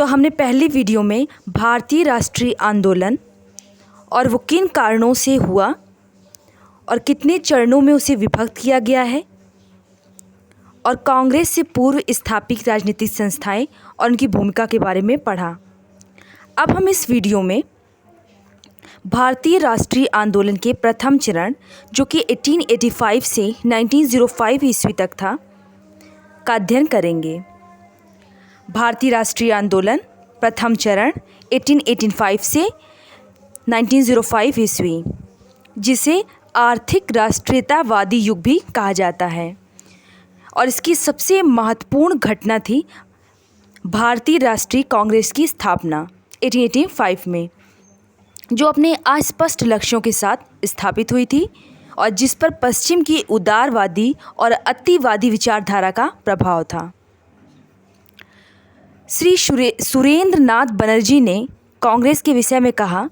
तो हमने पहली वीडियो में भारतीय राष्ट्रीय आंदोलन और वो किन कारणों से हुआ और कितने चरणों में उसे विभक्त किया गया है और कांग्रेस से पूर्व स्थापित राजनीतिक संस्थाएं और उनकी भूमिका के बारे में पढ़ा। अब हम इस वीडियो में भारतीय राष्ट्रीय आंदोलन के प्रथम चरण, जो कि 1885 से 1905 ईस्वी तक था, का अध्ययन करेंगे। भारतीय राष्ट्रीय आंदोलन प्रथम चरण 1885 से 1905 ईस्वी, जिसे आर्थिक राष्ट्रीयतावादी युग भी कहा जाता है, और इसकी सबसे महत्वपूर्ण घटना थी भारतीय राष्ट्रीय कांग्रेस की स्थापना 1885 में, जो अपने अस्पष्ट लक्ष्यों के साथ स्थापित हुई थी और जिस पर पश्चिम की उदारवादी और अतिवादी विचारधारा का प्रभाव था। श्री सुरेंद्र नाथ बनर्जी ने कांग्रेस के विषय में कहा,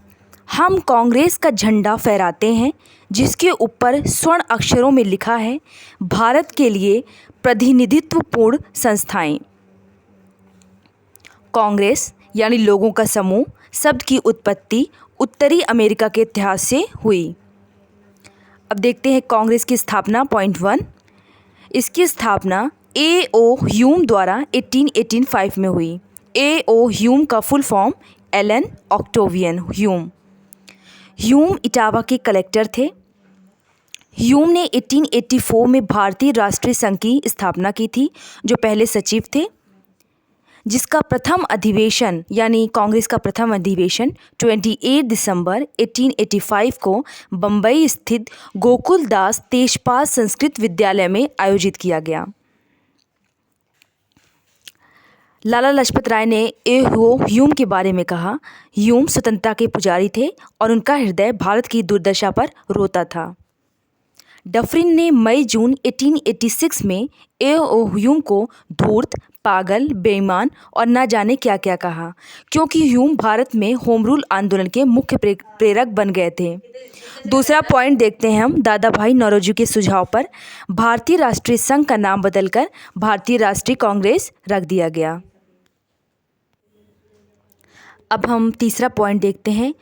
हम कांग्रेस का झंडा फहराते हैं जिसके ऊपर स्वर्ण अक्षरों में लिखा है, भारत के लिए प्रतिनिधित्वपूर्ण संस्थाएं। कांग्रेस यानी लोगों का समूह शब्द की उत्पत्ति उत्तरी अमेरिका के इतिहास से हुई। अब देखते हैं कांग्रेस की स्थापना। पॉइंट 1, इसकी स्थापना A.O. ह्यूम द्वारा 1885 में हुई। A.O. ह्यूम का full form Allan Octavian Hume. Hume Etawah के कलेक्टर थे। ह्यूम ने 1884 में भारतीय राष्ट्रीय संघ की स्थापना की थी, जो पहले सचिव थे, जिसका प्रथम अधिवेशन यानी कांग्रेस का प्रथम अधिवेशन 28 दिसंबर 1885 को बम्बई स्थित गोकुलदास तेजपाल संस्कृत विद्यालय में आयोजित किया गया। लाला लाजपत राय ने A.O. ह्यूम के बारे में कहा, ह्यूम स्वतंत्रता के पुजारी थे और उनका हृदय भारत की दुर्दशा पर रोता था। डफरिन ने मई जून 1886 में A.O. ह्यूम को धूर्त, पागल, बेईमान और ना जाने क्या क्या कहा, क्योंकि ह्यूम भारत में होम रूल आंदोलन के मुख्य प्रेरक बन गए थे। दूसरा पॉइंट देखते हैं हम, दादा भाई नौरोजी के सुझाव पर भारतीय राष्ट्रीय संघ का नाम बदलकर भारतीय राष्ट्रीय कांग्रेस रख दिया गया। अब हम तीसरा पॉइंट देखते हैं।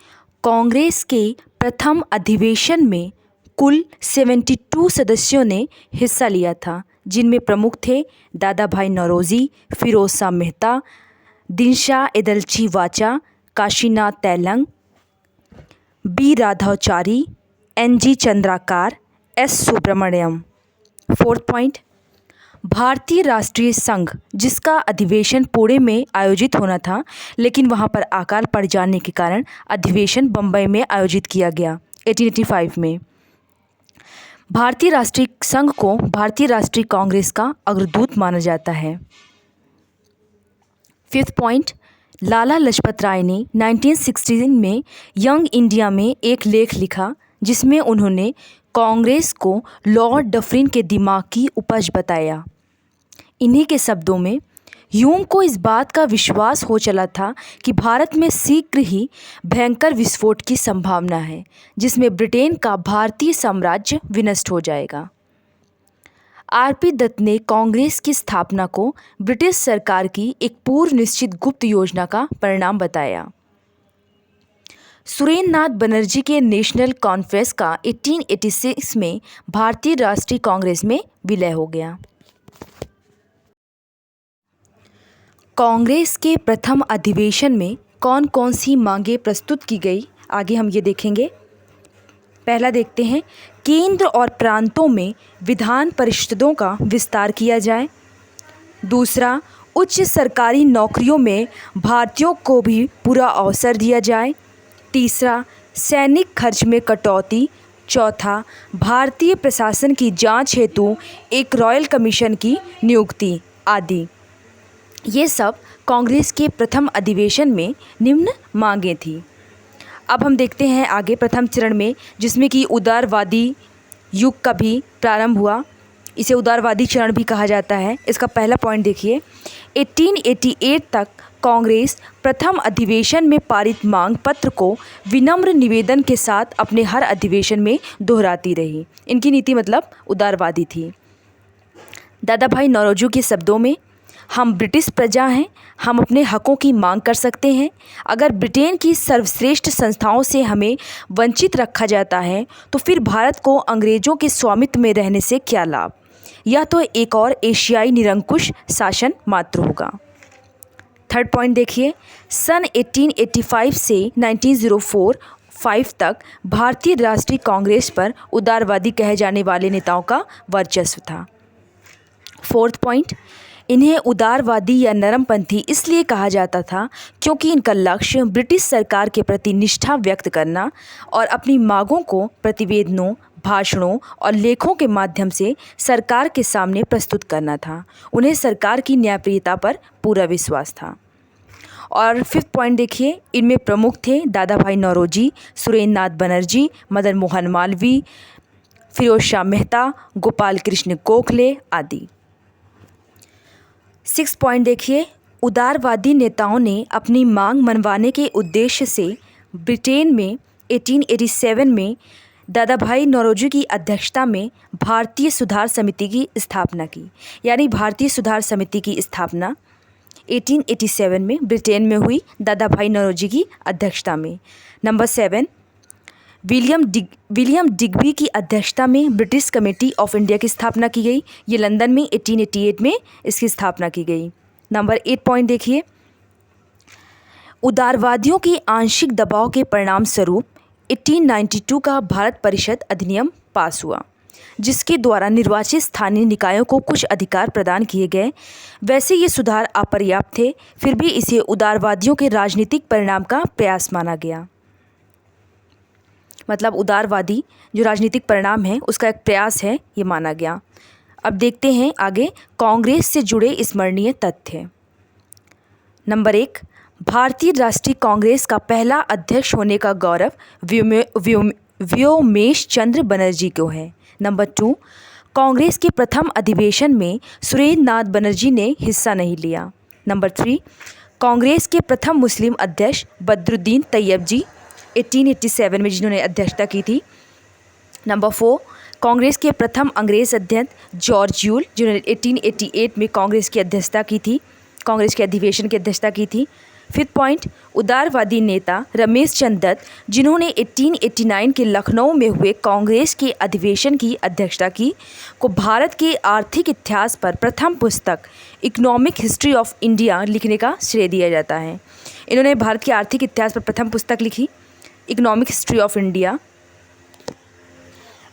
कांग्रेस के प्रथम अधिवेशन में कुल 72 सदस्यों ने हिस्सा लिया था, जिनमें प्रमुख थे दादा भाई Naoroji, Firoz Shah Mehta, Dinshaw Edulji Wacha, Kashinath Telang, B Radhachari, N.G. Chandrakar, S. Subramaniam. Fourth point, Bharatiya Rashtriya संघ, जिसका अधिवेशन पुणे में आयोजित होना था, लेकिन वहां पर अकाल पड़ जाने के कारण अधिवेशन बम्बई में आयोजित किया गया 1885 में। भारतीय राष्ट्रीय संघ को भारतीय राष्ट्रीय कांग्रेस का अग्रदूत माना जाता है। फिफ्थ पॉइंट, लाला लाजपत राय ने 1916 में यंग इंडिया में एक लेख लिखा, जिसमें उन्होंने कांग्रेस को लॉर्ड डफरिन के दिमाग की उपज बताया। इन्हीं के शब्दों में, ह्यूम को इस बात का विश्वास हो चला था कि भारत में शीघ्र ही भयंकर विस्फोट की संभावना है, जिसमें ब्रिटेन का भारतीय साम्राज्य विनष्ट हो जाएगा। R.P. दत्त ने कांग्रेस की स्थापना को ब्रिटिश सरकार की एक पूर्व निश्चित गुप्त योजना का परिणाम बताया। सुरेंद्र नाथ बनर्जी के नेशनल कॉन्फ्रेंस का 1886 में भारतीय राष्ट्रीय कांग्रेस में विलय हो गया। कांग्रेस के प्रथम अधिवेशन में कौन कौन सी मांगें प्रस्तुत की गई, आगे हम ये देखेंगे। पहला देखते हैं, केंद्र और प्रांतों में विधान परिषदों का विस्तार किया जाए। दूसरा, उच्च सरकारी नौकरियों में भारतीयों को भी पूरा अवसर दिया जाए। तीसरा, सैनिक खर्च में कटौती। चौथा, भारतीय प्रशासन की जांच हेतु एक रॉयल कमीशन की नियुक्ति आदि। ये सब कांग्रेस के प्रथम अधिवेशन में निम्न मांगें थी। अब हम देखते हैं आगे प्रथम चरण में, जिसमें कि उदारवादी युग का भी प्रारंभ हुआ। इसे उदारवादी चरण भी कहा जाता है। इसका पहला पॉइंट देखिए, 1888 तक कांग्रेस प्रथम अधिवेशन में पारित मांग पत्र को विनम्र निवेदन के साथ अपने हर अधिवेशन में दोहराती रही। इनकी नीति मतलब उदारवादी थी। दादा भाई नौरोजी के शब्दों में, हम ब्रिटिश प्रजा हैं, हम अपने हकों की मांग कर सकते हैं। अगर ब्रिटेन की सर्वश्रेष्ठ संस्थाओं से हमें वंचित रखा जाता है तो फिर भारत को अंग्रेज़ों के स्वामित्व में रहने से क्या लाभ। यह तो एक और एशियाई निरंकुश शासन मात्र होगा। थर्ड पॉइंट देखिए, सन 1885 से 1905 तक भारतीय राष्ट्रीय कांग्रेस पर उदारवादी कहे जाने वाले नेताओं का वर्चस्व था। फोर्थ पॉइंट, इन्हें उदारवादी या नरमपंथी इसलिए कहा जाता था क्योंकि इनका लक्ष्य ब्रिटिश सरकार के प्रति निष्ठा व्यक्त करना और अपनी मांगों को प्रतिवेदनों, भाषणों और लेखों के माध्यम से सरकार के सामने प्रस्तुत करना था। उन्हें सरकार की न्यायप्रियता पर पूरा विश्वास था। और फिफ्थ पॉइंट देखिए, इनमें प्रमुख थे दादा भाई नौरोजी, सुरेंद्र नाथ बनर्जी, मदन मोहन मालवीय, फिरोज शाह मेहता, गोपाल कृष्ण गोखले आदि। सिक्स पॉइंट देखिए, उदारवादी नेताओं ने अपनी मांग मनवाने के उद्देश्य से ब्रिटेन में 1887 में दादा भाई नौरोजी की अध्यक्षता में भारतीय सुधार समिति की स्थापना की। यानी भारतीय सुधार समिति की स्थापना 1887 में ब्रिटेन में हुई दादा भाई नौरोजी की अध्यक्षता में। नंबर 7, विलियम डिग्बी की अध्यक्षता में ब्रिटिश कमेटी ऑफ इंडिया की स्थापना की गई। ये लंदन में 1888 में इसकी स्थापना की गई। नंबर 8 पॉइंट देखिए, उदारवादियों के आंशिक दबाव के परिणाम स्वरूप 1892 का भारत परिषद अधिनियम पास हुआ, जिसके द्वारा निर्वाचित स्थानीय निकायों को कुछ अधिकार प्रदान किए गए। वैसे ये सुधार अपर्याप्त थे, फिर भी इसे उदारवादियों के राजनीतिक परिणाम का प्रयास माना गया। मतलब उदारवादी जो राजनीतिक परिणाम है उसका एक प्रयास है, ये माना गया। अब देखते हैं आगे कांग्रेस से जुड़े स्मरणीय तथ्य। नंबर 1, भारतीय राष्ट्रीय कांग्रेस का पहला अध्यक्ष होने का गौरव व्योमेश चंद्र बनर्जी को है। नंबर 2, कांग्रेस के प्रथम अधिवेशन में सुरेंद्र नाथ बनर्जी ने हिस्सा नहीं लिया। नंबर 3, कांग्रेस के प्रथम मुस्लिम अध्यक्ष बद्रुद्दीन तैयब जी 1887 में जिन्होंने अध्यक्षता की थी। नंबर 4, कांग्रेस के प्रथम अंग्रेज अध्यक्ष जॉर्ज यूल जिन्होंने 1888 में कांग्रेस की अध्यक्षता की थी, कांग्रेस के अधिवेशन की अध्यक्षता की थी। फिफ्थ पॉइंट, उदारवादी नेता रमेश चंद्र दत्त जिन्होंने 1889 के लखनऊ में हुए कांग्रेस के अधिवेशन की अध्यक्षता की, को भारत के आर्थिक इतिहास पर प्रथम पुस्तक इकोनॉमिक हिस्ट्री ऑफ इंडिया लिखने का श्रेय दिया जाता है। इन्होंने भारत के आर्थिक इतिहास पर प्रथम पुस्तक लिखी, इकोनॉमिक हिस्ट्री ऑफ इंडिया।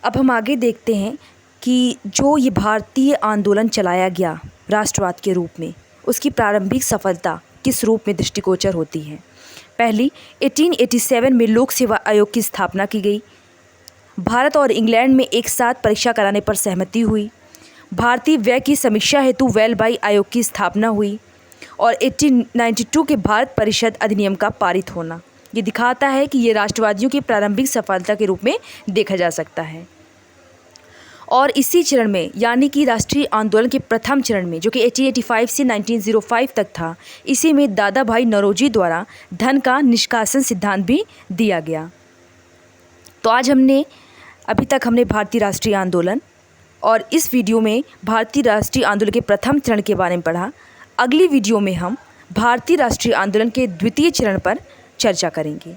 अब हम आगे देखते हैं कि जो ये भारतीय आंदोलन चलाया गया राष्ट्रवाद के रूप में, उसकी प्रारंभिक सफलता किस रूप में दृष्टिगोचर होती है। पहली, 1887 में लोक सेवा आयोग की स्थापना की गई। भारत और इंग्लैंड में एक साथ परीक्षा कराने पर सहमति हुई। भारतीय व्यय की समीक्षा हेतु वेलबाई आयोग की स्थापना हुई और 1892 के भारत परिषद अधिनियम का पारित होना। ये दिखाता है कि ये राष्ट्रवादियों की प्रारंभिक सफलता के रूप में देखा जा सकता है। और इसी चरण में, यानी कि राष्ट्रीय आंदोलन के प्रथम चरण में, जो कि 1885 से 1905 तक था, इसी में दादा भाई नौरोजी द्वारा धन का निष्कासन सिद्धांत भी दिया गया। तो आज अभी तक हमने भारतीय राष्ट्रीय आंदोलन और इस वीडियो में भारतीय राष्ट्रीय आंदोलन के प्रथम चरण के बारे में पढ़ा। अगली वीडियो में हम भारतीय राष्ट्रीय आंदोलन के द्वितीय चरण पर चर्चा करेंगे।